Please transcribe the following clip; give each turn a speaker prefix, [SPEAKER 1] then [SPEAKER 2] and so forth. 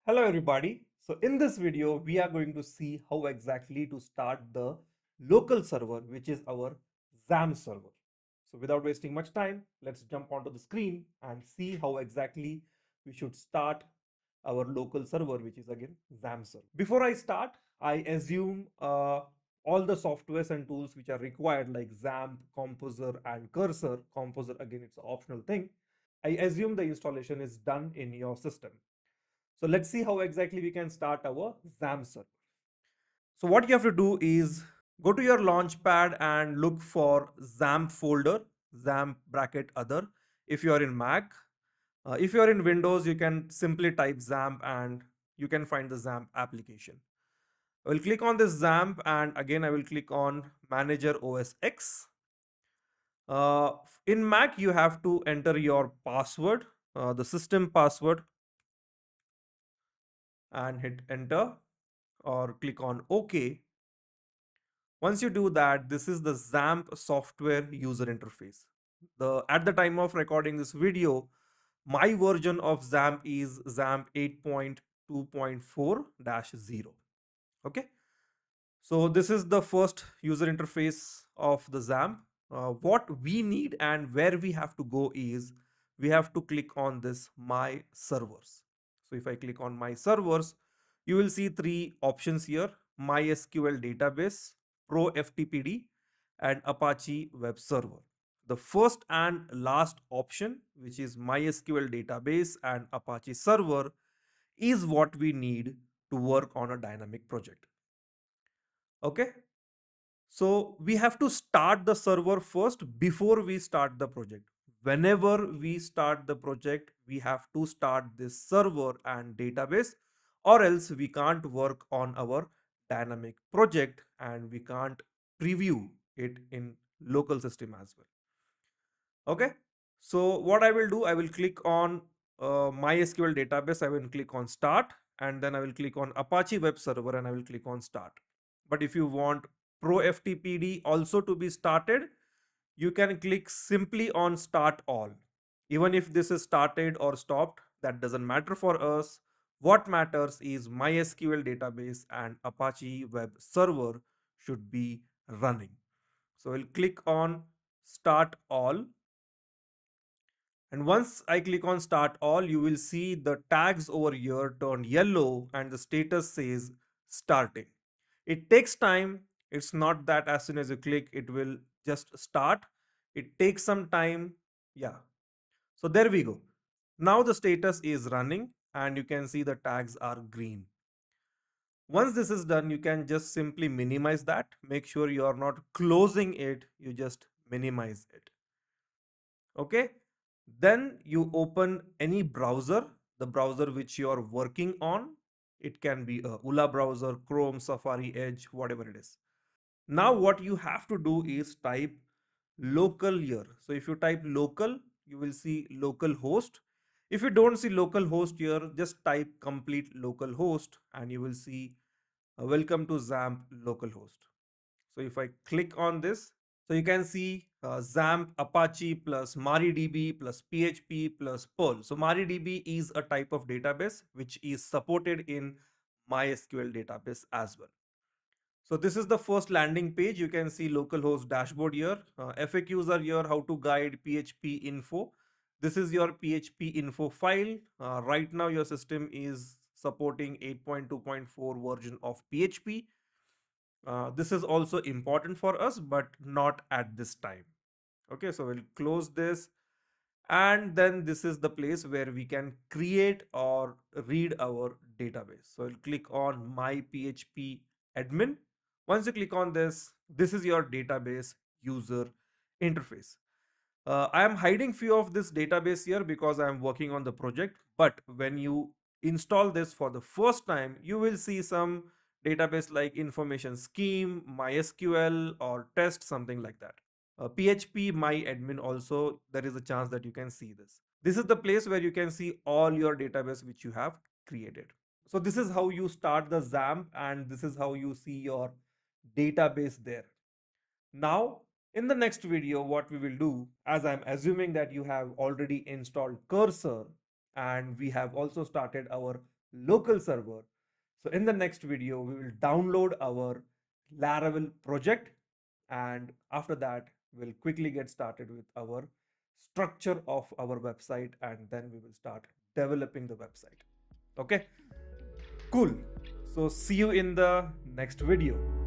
[SPEAKER 1] Hello everybody. So in this video, we are going to see how exactly to start the local server, which is our XAMPP server. So without wasting much time, let's jump onto the screen and see how exactly we should start our local server, which is again XAMPP server. Before I start, I assume all the softwares and tools which are required like XAMPP, Composer and Cursor. Composer again, it's an optional thing. I assume the installation is done in your system. So let's see how exactly we can start our XAMPP server. So what you have to do is go to your launchpad and look for XAMPP folder, XAMPP bracket other. If you are in Mac, if you are in Windows, you can simply type XAMPP and you can find the XAMPP application. I will click on this XAMPP and again I will click on Manager OS X. Uh, in Mac, you have to enter your password, the system password, and hit enter or click on OK. Once you do that, this is the XAMPP software user interface. At the time of recording this video, my version of XAMPP is XAMPP 8.2.4-0. Okay. So this is the first user interface of the XAMPP. What we need and where we have to go is we have to click on this My Servers. So if I click on My Servers, you will see three options here: MySQL database, Pro FTPD, and Apache Web Server. The first and last option, which is MySQL database and Apache server, is what we need to work on a dynamic project. Okay. So we have to start the server first before we start the project. Whenever we start the project, we have to start this server and database, or else we can't work on our dynamic project and we can't preview it in local system as well. Okay. So what I will do, I will click on MySQL database. I will click on start and then I will click on Apache web server and I will click on start. But if you want Pro FTPD also to be started, you can click simply on start all. Even if this is started or stopped, that doesn't matter for us. What matters is MySQL database and Apache web server should be running. So we'll click on start all. And once I click on start all, you will see the tags over here turn yellow and the status says starting. It takes time. It's not that as soon as you click, it will just start. It takes some time. Yeah. So there we go. Now the status is running and you can see the tags are green. Once this is done, you can just simply minimize that. Make sure you are not closing it. You just minimize it. Okay. Then you open any browser, the browser which you are working on. It can be a ULA browser, Chrome, Safari, Edge, whatever it is. Now what you have to do is type local here. So if you type local, you will see local host. If you don't see local host here, just type complete local host and you will see welcome to XAMPP localhost. So if I click on this, so you can see XAMPP, Apache plus MariaDB plus PHP plus Perl. So MariaDB is a type of database which is supported in MySQL database as well. So this is the first landing page. You can see localhost dashboard here. FAQs are here, how to guide PHP info. This is your PHP info file. Right now your system is supporting 8.2.4 version of PHP. This is also important for us, but not at this time. Okay, so we'll close this. And then this is the place where we can create or read our database. So I'll click on my PHP admin. Once you click on this, this is your database user interface. I am hiding few of this database here because I am working on the project. But when you install this for the first time, you will see some database like information scheme, MySQL or test, something like that. PHP my admin also, there is a chance that you can see this. This is the place where you can see all your database which you have created. So this is how you start the XAMPP and this is how you see your database there. Now, in the next video, what we will do, as I'm assuming that you have already installed Cursor and we have also started our local server. So in the next video, we will download our Laravel project, and after that, we'll quickly get started with our structure of our website, and then we will start developing the website. Okay, cool. So see you in the next video.